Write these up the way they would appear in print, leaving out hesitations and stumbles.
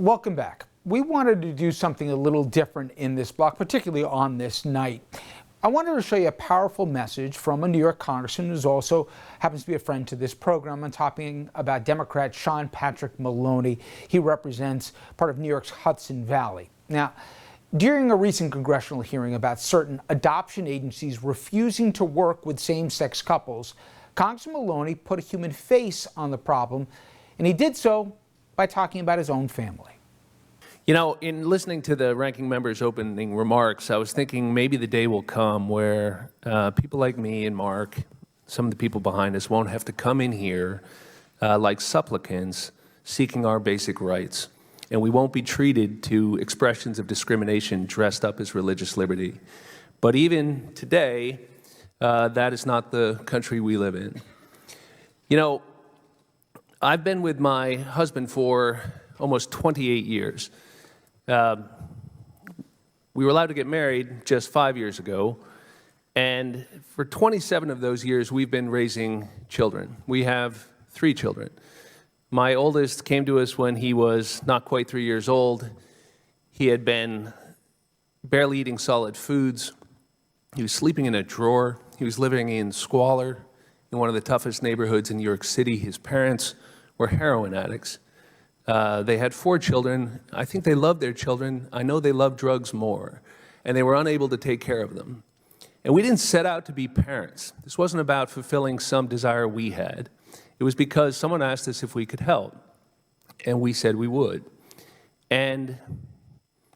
Welcome back. We wanted to do something a little different in this block, particularly on this night. I wanted to show you a powerful message from a New York congressman who also happens to be a friend to this program. I'm talking about Democrat Sean Patrick Maloney. He represents part of New York's Hudson Valley. Now, during a recent congressional hearing about certain adoption agencies refusing to work with same-sex couples, Congressman Maloney put a human face on the problem, and he did so by talking about his own family. You know, in listening to the ranking member's opening remarks, I was thinking maybe the day will come where people like me and Mark, some of the people behind us, won't have to come in here like supplicants seeking our basic rights. And we won't be treated to expressions of discrimination dressed up as religious liberty. But even today, that is not the country we live in. You know, I've been with my husband for almost 28 years. We were allowed to get married just 5 years ago, and for 27 of those years, we've been raising children. We have 3 children. My oldest came to us when he was not quite 3 years old. He had been barely eating solid foods. He was sleeping in a drawer. He was living in squalor in one of the toughest neighborhoods in New York City. His parents were heroin addicts. They had 4 children. I think they loved their children. I know they loved drugs more. And they were unable to take care of them. And we didn't set out to be parents. This wasn't about fulfilling some desire we had. It was because someone asked us if we could help. And we said we would. And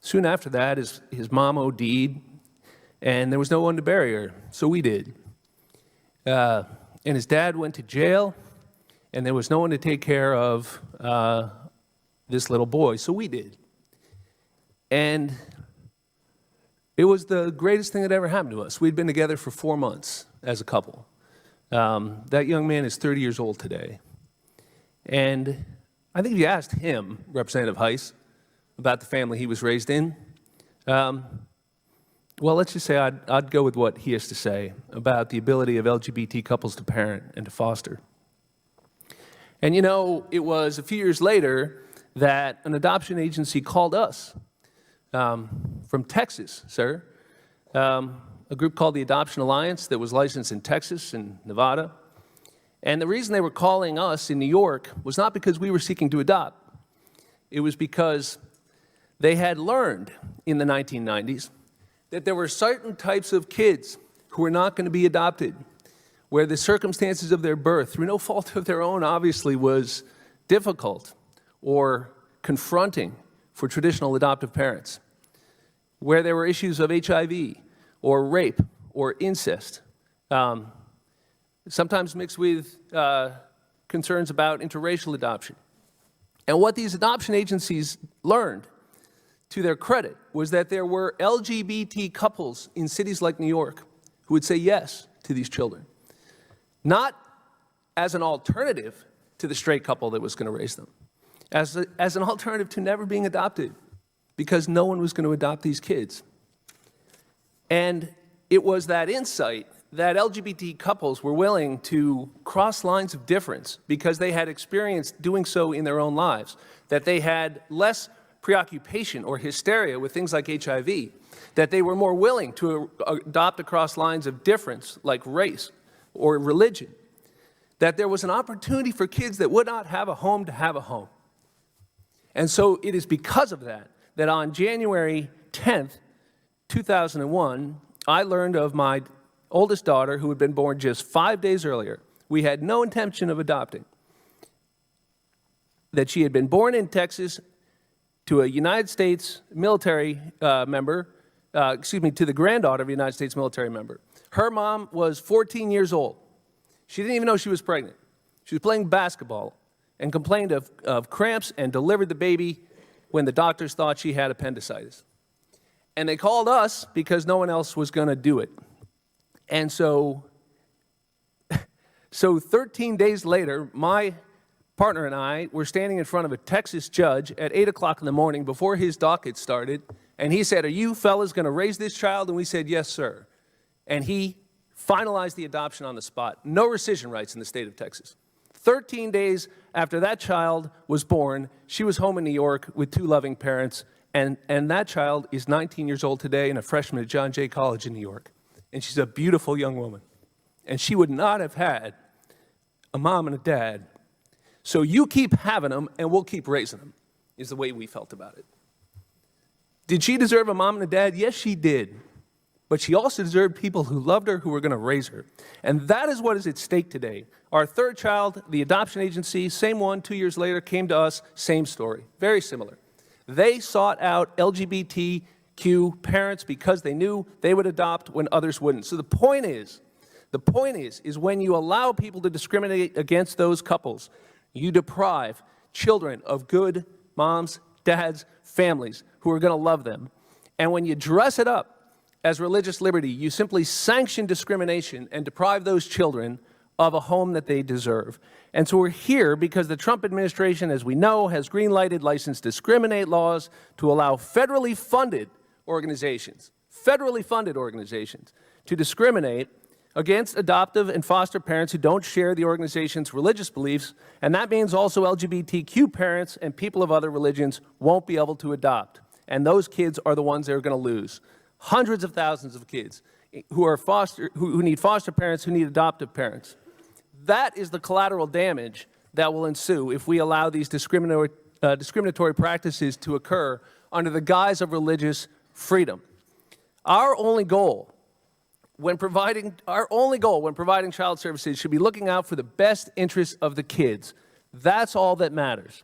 soon after that, his mom OD'd, and there was no one to bury her, so we did. And his dad went to jail, and there was no one to take care of this little boy, so we did. And it was the greatest thing that ever happened to us. We'd been together for 4 months as a couple. That young man is 30 years old today. And I think if you asked him, Representative Heiss, about the family he was raised in, well, let's just say I'd go with what he has to say about the ability of LGBT couples to parent and to foster. And you know, it was a few years later that an adoption agency called us from Texas, sir, a group called the Adoption Alliance that was licensed in Texas and Nevada. And the reason they were calling us in New York was not because we were seeking to adopt. It was because they had learned in the 1990s that there were certain types of kids who were not going to be adopted, where the circumstances of their birth, through no fault of their own, obviously, was difficult or confronting for traditional adoptive parents, where there were issues of HIV or rape or incest, sometimes mixed with concerns about interracial adoption. And what these adoption agencies learned, to their credit, was that there were LGBT couples in cities like New York who would say yes to these children. Not as an alternative to the straight couple that was going to raise them, as an alternative to never being adopted, because no one was going to adopt these kids. And it was that insight that LGBT couples were willing to cross lines of difference because they had experienced doing so in their own lives, that they had less preoccupation or hysteria with things like HIV, that they were more willing to adopt across lines of difference like race or religion, that there was an opportunity for kids that would not have a home to have a home. And so it is because of that that on January 10th, 2001, I learned of my oldest daughter, who had been born just 5 days earlier. We had no intention of adopting. That she had been born in Texas to a United States military member, to the granddaughter of a United States military member. Her mom was 14 years old. She didn't even know she was pregnant. She was playing basketball and complained of cramps and delivered the baby when the doctors thought she had appendicitis. And they called us because no one else was going to do it. And so 13 days later, my partner and I were standing in front of a Texas judge at 8 o'clock in the morning before his docket started, and he said, "Are you fellas going to raise this child?" And we said, "Yes, sir." And he finalized the adoption on the spot. No rescission rights in the state of Texas. 13 days after that child was born, she was home in New York with 2 loving parents, and that child is 19 years old today and a freshman at John Jay College in New York. And she's a beautiful young woman. And she would not have had a mom and a dad. So you keep having them, and we'll keep raising them, is the way we felt about it. Did she deserve a mom and a dad? Yes, she did. But she also deserved people who loved her, who were going to raise her. And that is what is at stake today. Our third child, the adoption agency, same one, 2 years later, came to us, same story, very similar. They sought out LGBTQ parents because they knew they would adopt when others wouldn't. So the point is when you allow people to discriminate against those couples, you deprive children of good moms, dads, families who are going to love them. And when you dress it up as religious liberty, you simply sanction discrimination and deprive those children of a home that they deserve. And so we're here because the Trump administration, as we know, has green-lighted license to discriminate laws to allow federally funded organizations to discriminate against adoptive and foster parents who don't share the organization's religious beliefs, and that means also LGBTQ parents and people of other religions won't be able to adopt. And those kids are the ones they're going to lose. Hundreds of thousands of kids who need foster parents, who need adoptive parents. That is the collateral damage that will ensue if we allow these discriminatory practices to occur under the guise of religious freedom. Our only goal when providing child services should be looking out for the best interests of the kids. That's all that matters.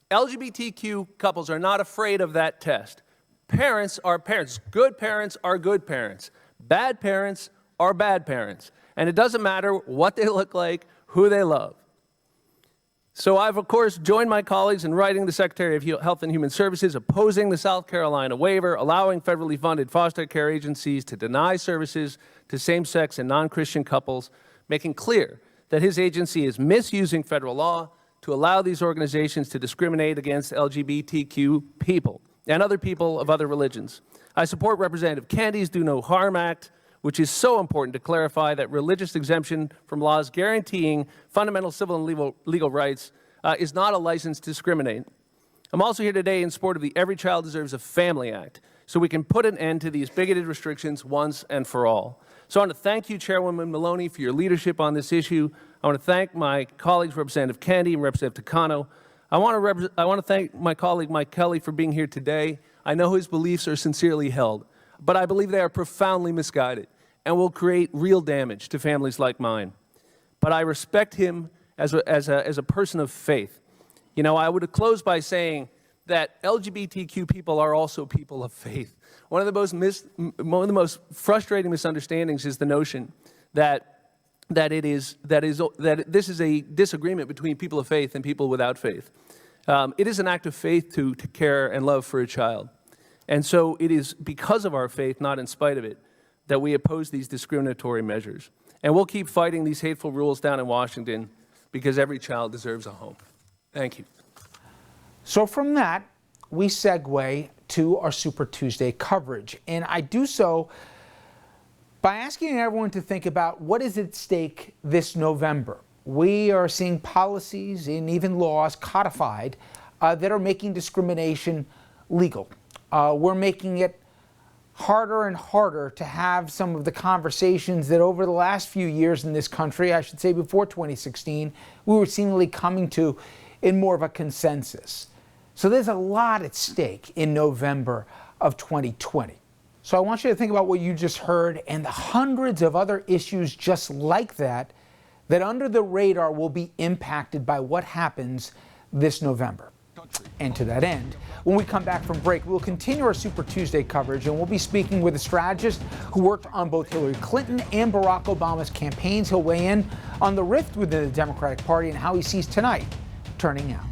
LGBTQ couples are not afraid of that test. Parents are parents. Good parents are good parents. Bad parents are bad parents. And it doesn't matter what they look like, who they love. So I've, of course, joined my colleagues in writing the Secretary of Health and Human Services opposing the South Carolina waiver, allowing federally funded foster care agencies to deny services to same-sex and non-Christian couples, making clear that his agency is misusing federal law to allow these organizations to discriminate against LGBTQ people and other people of other religions. I support Representative Candy's Do No Harm Act, which is so important to clarify that religious exemption from laws guaranteeing fundamental civil and legal rights is not a license to discriminate. I'm also here today in support of the Every Child Deserves a Family Act, so we can put an end to these bigoted restrictions once and for all. So I want to thank you, Chairwoman Maloney, for your leadership on this issue. I want to thank my colleagues, Representative Candy and Representative Takano. I want to thank my colleague, Mike Kelly, for being here today. I know his beliefs are sincerely held, but I believe they are profoundly misguided and will create real damage to families like mine. But I respect him as a person of faith. You know, I would close by saying that LGBTQ people are also people of faith. One of the most frustrating misunderstandings is the notion that this is a disagreement between people of faith and people without faith. It is an act of faith to care and love for a child. And so it is because of our faith, not in spite of it, that we oppose these discriminatory measures. And we'll keep fighting these hateful rules down in Washington because every child deserves a home. Thank you. So from that, we segue to our Super Tuesday coverage. And I do so by asking everyone to think about what is at stake this November. We are seeing policies and even laws codified that are making discrimination legal. We're making it harder and harder to have some of the conversations that over the last few years in this country, I should say before 2016, we were seemingly coming to in more of a consensus. So there's a lot at stake in November of 2020. So I want you to think about what you just heard and the hundreds of other issues just like that under the radar will be impacted by what happens this November. And to that end, when we come back from break, we'll continue our Super Tuesday coverage, and we'll be speaking with a strategist who worked on both Hillary Clinton and Barack Obama's campaigns. He'll weigh in on the rift within the Democratic Party and how he sees tonight turning out.